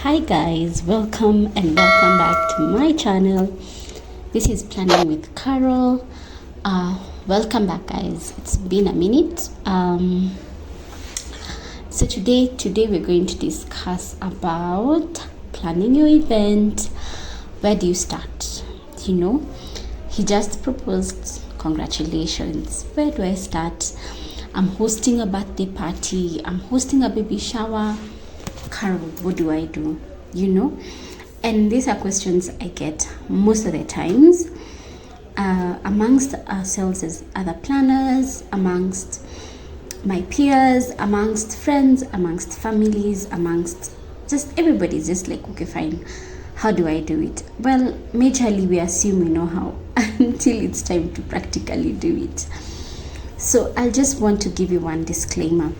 Hi guys, welcome and welcome back to my channel. This is Planning with Carol. Welcome back guys. It's been a minute. So today we're going to discuss about planning your event. Where do you start? He just proposed. Congratulations. Where do I start? I'm hosting a birthday party. I'm hosting a baby shower. Carol, what do I do? And these are questions I get most of the times amongst ourselves as other planners, amongst my peers, amongst friends, amongst families, amongst just everybody's just like, okay, fine, how do I do it? Well, majorly we assume we know how until it's time to practically do it. So I just want to give you one disclaimer.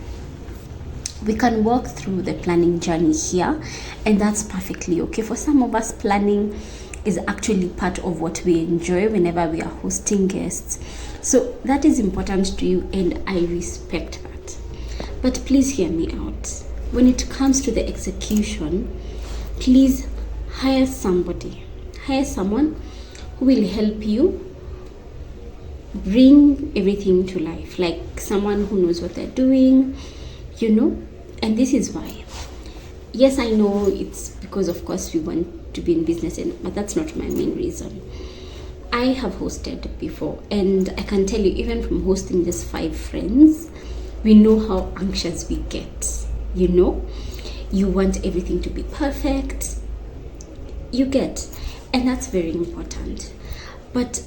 We can walk through the planning journey here, and that's perfectly okay. For some of us, planning is actually part of what we enjoy whenever we are hosting guests. So that is important to you, and I respect that. But please hear me out. When it comes to the execution, please hire somebody. Hire someone who will help you bring everything to life, like someone who knows what they're doing, And this is why. Yes, I know it's because, of course, we want to be in business, but that's not my main reason. I have hosted before, and I can tell you, even from hosting just 5 friends, we know how anxious we get. You want everything to be perfect. And that's very important. But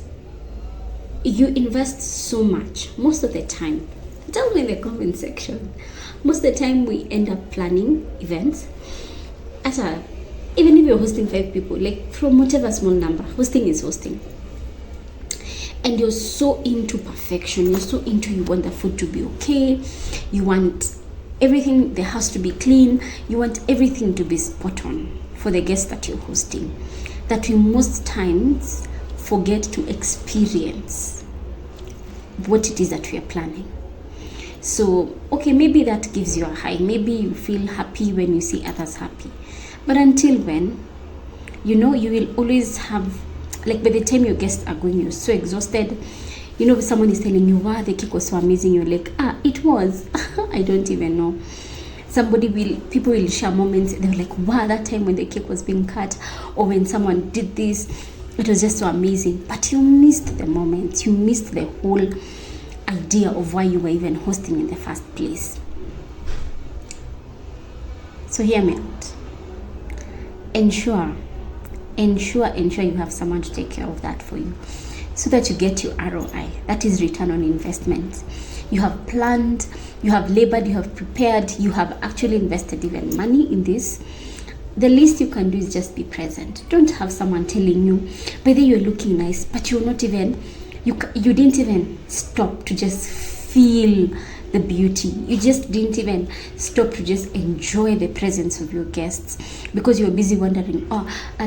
you invest so much most of the time. Tell me in the comment section. Most of the time we end up planning events even if you're hosting 5 people, like from whatever small number, hosting is hosting. And you're so into perfection, you want the food to be okay, you want everything, the house to be clean, you want everything to be spot on for the guests that you're hosting, that we most times forget to experience what it is that we are planning. So, okay, maybe that gives you a high. Maybe you feel happy when you see others happy. But until when, you will always have, like by the time your guests are going, you're so exhausted. Someone is telling you, wow, the cake was so amazing. You're like, it was. I don't even know. People will share moments. They're like, wow, that time when the cake was being cut, or when someone did this, it was just so amazing. But you missed the moment. You missed the whole idea of why you were even hosting in the first place. So hear me out. Ensure you have someone to take care of that for you, so that you get your ROI. That is return on investment. You have planned, you have labored, you have prepared, you have actually invested even money in this. The least you can do is just be present. Don't have someone telling you, whether you're looking nice, but you're not even, you didn't even stop to just feel the beauty. You just didn't even stop to just enjoy the presence of your guests, because you're busy wondering,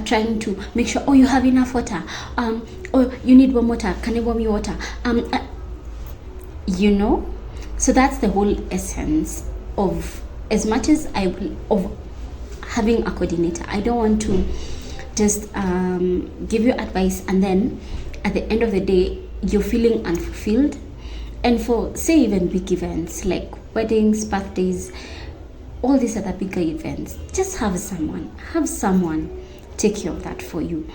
trying to make sure, you have enough water, you need warm water, can you warm your water, So that's the whole essence of, as much as of having a coordinator. I don't want to just give you advice and then at the end of the day you're feeling unfulfilled. And for, say, even big events like weddings, birthdays, all these other bigger events, just have someone take care of that for you,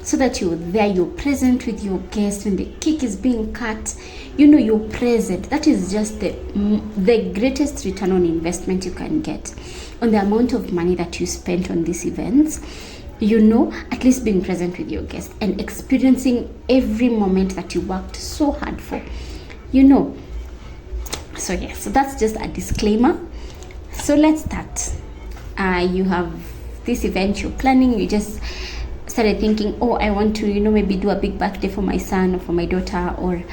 so that you're there, you're present with your guests when the cake is being cut. You're present. That is just the greatest return on investment you can get on the amount of money that you spent on these events. At least being present with your guests and experiencing every moment that you worked so hard for. So that's just a disclaimer. So let's start. You have this event you're planning. You just started thinking, I want to, maybe do a big birthday for my son or for my daughter, or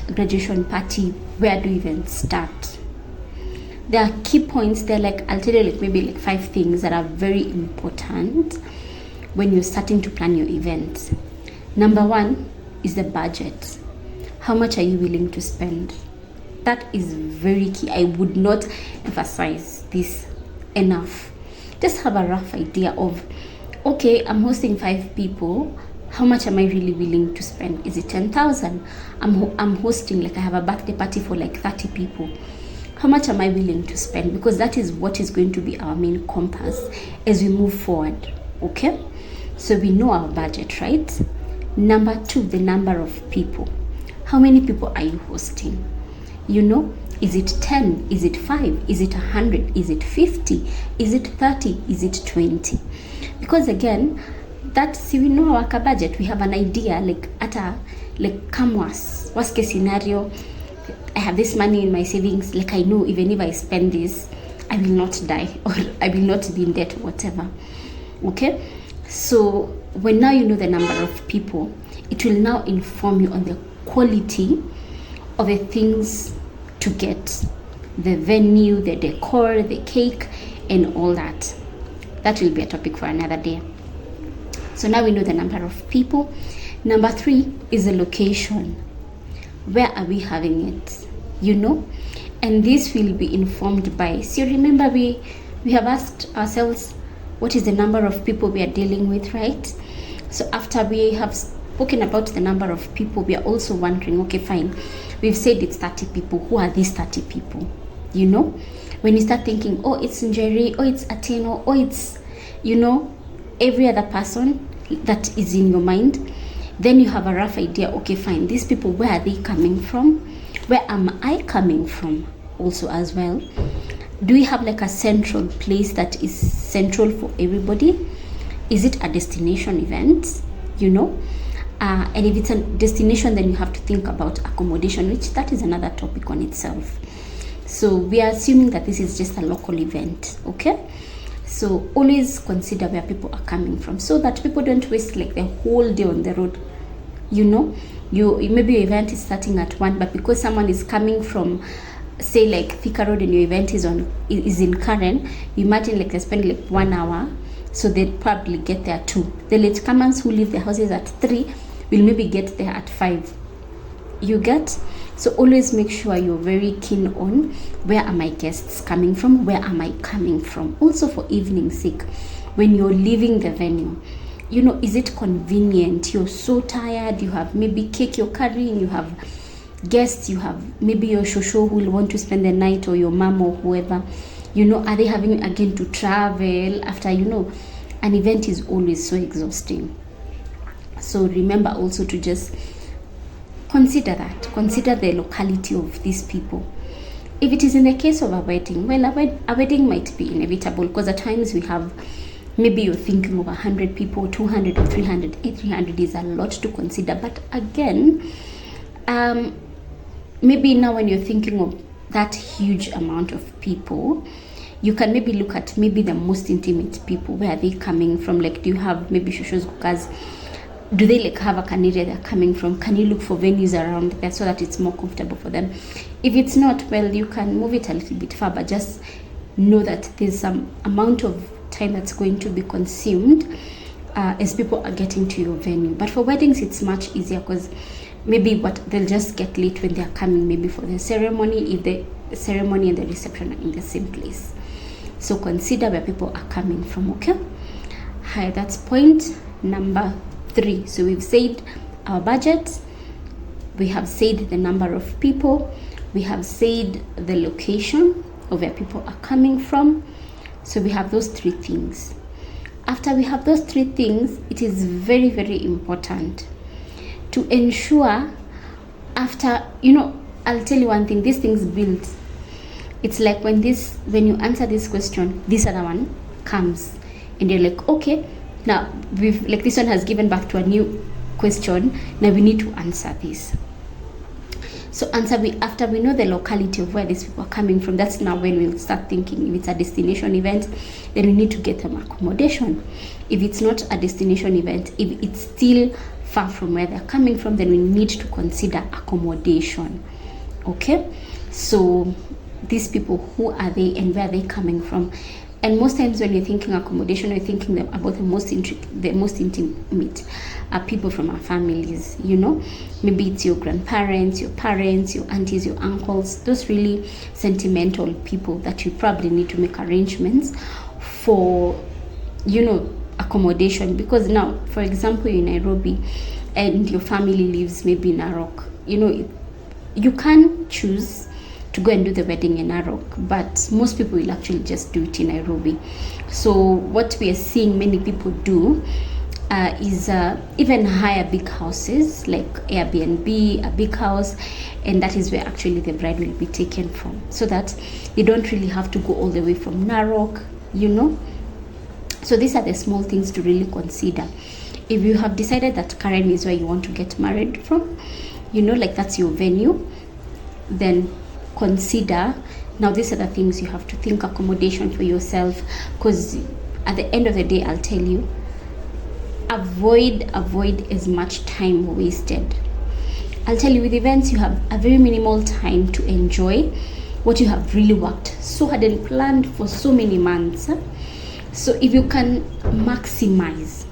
a graduation party. Where do you even start? There are key points there, like I'll tell you, maybe 5 things that are very important when you're starting to plan your event. Number 1 is the budget. How much are you willing to spend? That is very key. I would not emphasize this enough. just have a rough idea of, okay, I'm hosting 5 people. How much am I really willing to spend? Is it 10,000? I'm hosting, like I have a birthday party for like 30 people. How much am I willing to spend? Because that is what is going to be our main compass as we move forward. Okay, so we know our budget, right? Number 2, the number of people. How many people are you hosting? You know, is it 10? Is it 5? Is it 100? Is it 50? Is it 30? Is it 20? Because again, we know our budget. We have an idea, like come worst case scenario, I have this money in my savings, like I know even if I spend this, I will not die or I will not be in debt, whatever. Okay, so when now you know the number of people, it will now inform you on the quality of the things to get, the venue, the decor, the cake, and all that. That will be a topic for another day. So now we know the number of people. Number 3 is the location. Where are we having it? You know, and this will be informed by, so remember we have asked ourselves, what is the number of people we are dealing with, right? So after we have spoken about the number of people, we are also wondering, okay, fine, we've said it's 30 people. Who are these 30 people? You know, when you start thinking, oh, it's Njeri, oh, it's Ateno, oh, it's, you know, every other person that is in your mind, then you have a rough idea, okay, fine, these people, where are they coming from? Where am I coming from also as well? Do we have like a central place that is central for everybody? Is it a destination event? You know, and if it's a destination, then you have to think about accommodation, which that is another topic on itself. So we are assuming that this is just a local event, okay? So always consider where people are coming from, so that people don't waste like the whole day on the road. You know, maybe your event is starting at 1, but because someone is coming from, say, like Thika Road, and your event is in Karen, you imagine like they spend like 1 hour, so they'd probably get there at 2. The latecomers who leave their houses at 3 will maybe get there at 5. You get? So always make sure you're very keen on, where are my guests coming from? Where am I coming from? Also for evening's sake, when you're leaving the venue, you know, is it convenient? You're so tired, you have maybe cake you're carrying, you have guests, you have maybe your shosho who will want to spend the night, or your mom or whoever. You know, are they having again to travel after, you know, an event is always so exhausting. So remember also to just consider that. Consider the locality of these people. If it is in the case of a wedding, well, a wedding might be inevitable, because at times we have, maybe you're thinking of 100 people, 200 or 300. 300 is a lot to consider. But again, maybe now when you're thinking of that huge amount of people, you can maybe look at maybe the most intimate people. Where are they coming from? Like, do you have maybe shoshos, kukas? Do they like have an area they're coming from? Can you look for venues around there so that it's more comfortable for them? If it's not, well, you can move it a little bit far, but just know that there's some amount of time that's going to be consumed as people are getting to your venue. But for weddings, it's much easier, because maybe they'll just get late when they're coming, maybe for the ceremony, if the ceremony and the reception are in the same place. So consider where people are coming from, okay? Hi, that's point number 3. So we've said our budget, we have said the number of people, we have said the location of where people are coming from. So we have those 3 things. After we have those 3 things, it is very, very important to ensure, after, you know, I'll tell you one thing, these things build. It's like when you answer this question, this other one comes, and you're like, okay, now we've, like, this one has given back to a new question, now we need to answer this. So after we know the locality of where these people are coming from, that's now when we'll start thinking, if it's a destination event, then we need to get them accommodation. If it's not a destination event, if it's still far from where they're coming from, then we need to consider accommodation. Okay, so these people, who are they and where are they coming from? And most times when you're thinking accommodation, you're thinking about the most intimate people from our families, you know. Maybe it's your grandparents, your parents, your aunties, your uncles, those really sentimental people that you probably need to make arrangements for, accommodation. Because now, for example, in Nairobi and your family lives maybe in Narok, you can choose to go and do the wedding in Narok, but most people will actually just do it in Nairobi. So what we are seeing many people do is even hire big houses like Airbnb, a big house, and that is where actually the bride will be taken from, so that they don't really have to go all the way from Narok, So these are the small things to really consider. If you have decided that Karen is where you want to get married from, like that's your venue, then consider, now these are the things you have to think: accommodation for yourself, because at the end of the day, I'll tell you, avoid as much time wasted. I'll tell you, with events, you have a very minimal time to enjoy what you have really worked so hard and planned for so many months. So if you can maximize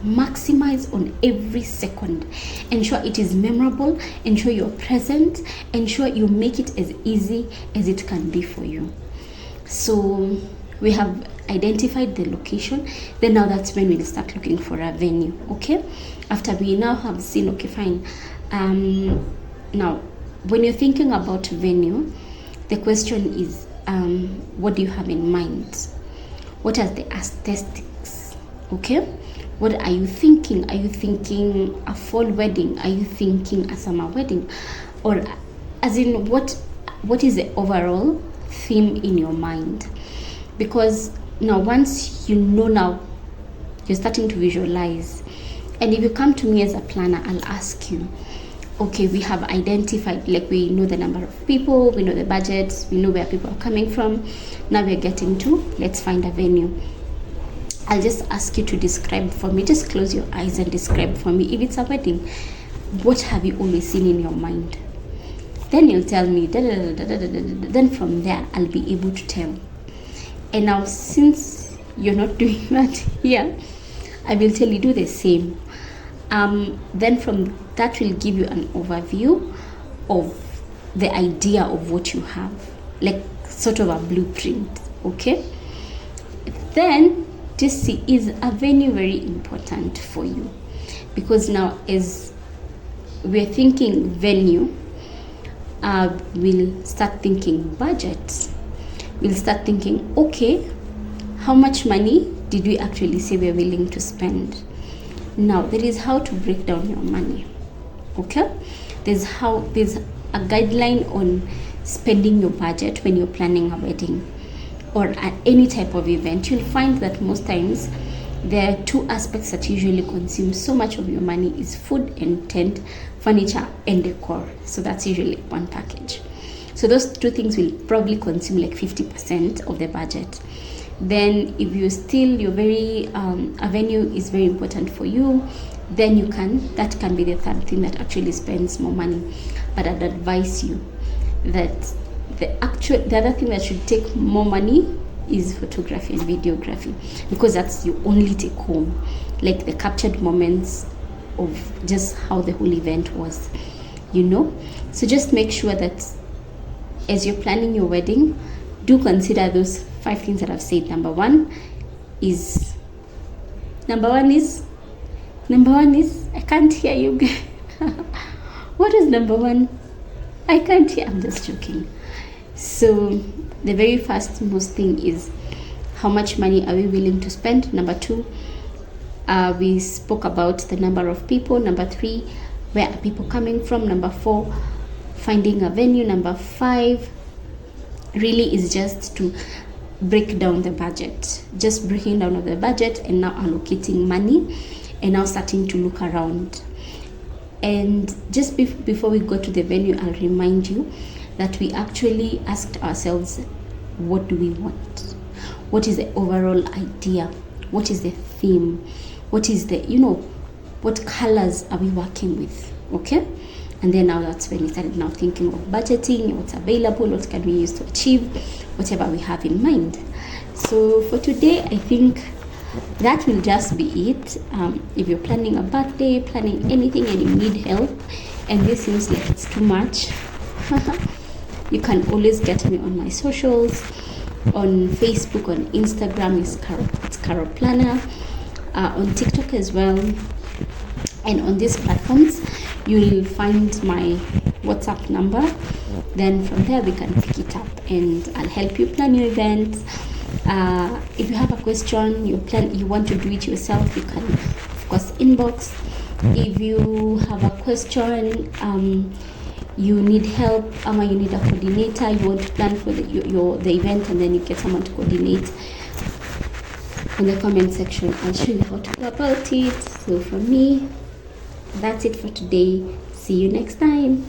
on every second, ensure it is memorable, ensure you're present, ensure you make it as easy as it can be for you. So we have identified the location, then now that's when we'll start looking for a venue. Okay, after we now have seen, okay, fine, now when you're thinking about venue, the question is, what do you have in mind? What are the aesthetics? Okay, what are you thinking? Are you thinking a fall wedding? Are you thinking a summer wedding? Or as in, what is the overall theme in your mind? Because now, once now you're starting to visualize, and if you come to me as a planner, I'll ask you, okay, we have identified, like, we know the number of people, we know the budgets, we know where people are coming from. Now we're getting to, let's find a venue. I'll just ask you to describe for me, just close your eyes and describe for me, if it's a wedding, what have you always seen in your mind? Then you'll tell me, then from there, I'll be able to tell. And now, since you're not doing that here, I will tell you, do the same. Then from that will give you an overview of the idea of what you have, like sort of a blueprint. Okay, then just see, is a venue very important for you? Because now, as we're thinking venue, we'll start thinking budget. We'll start thinking, okay, how much money did we actually say we're willing to spend? Now, there is how to break down your money. Okay, there's a guideline on spending your budget when you're planning a wedding or at any type of event. You'll find that most times there are two aspects that usually consume so much of your money: is food and tent, furniture and decor. So that's usually one package. So those two things will probably consume like 50% of the budget. Then if you're very a venue is very important for you, then that can be the third thing that actually spends more money. But I'd advise you that the other thing that should take more money is photography and videography, because that's your only take home, like the captured moments of just how the whole event was. So just make sure that as you're planning your wedding, do consider those 5 things that I've said. Number one is I can't hear you. What is number one? I can't hear. I'm just joking. So the very first most thing is, how much money are we willing to spend? Number 2, we spoke about the number of people. Number 3, where are people coming from? Number 4, finding a venue. Number 5 really is just to break down the budget, just breaking down of the budget, and now allocating money, and now starting to look around. And just before we go to the venue, I'll remind you that we actually asked ourselves, what do we want? What is the overall idea? What is the theme? What is the, what colors are we working with? Okay? And then now that's when we started now thinking of budgeting, what's available, what can we use to achieve whatever we have in mind. So for today, I think that will just be it. If you're planning a birthday, planning anything, and you need help, and this seems like it's too much, you can always get me on my socials. On Facebook, on Instagram, it's Carol Planner, on TikTok as well. And on these platforms, you'll find my WhatsApp number. Then from there, we can pick it up and I'll help you plan your events. If you have a question, you want to do it yourself, you can, of course, inbox. If you have a question, you need help, you need a coordinator, you want to plan for the event, and then you get someone to coordinate, in the comment section I'll show you how to go about it. So from me, that's it for today. See you next time.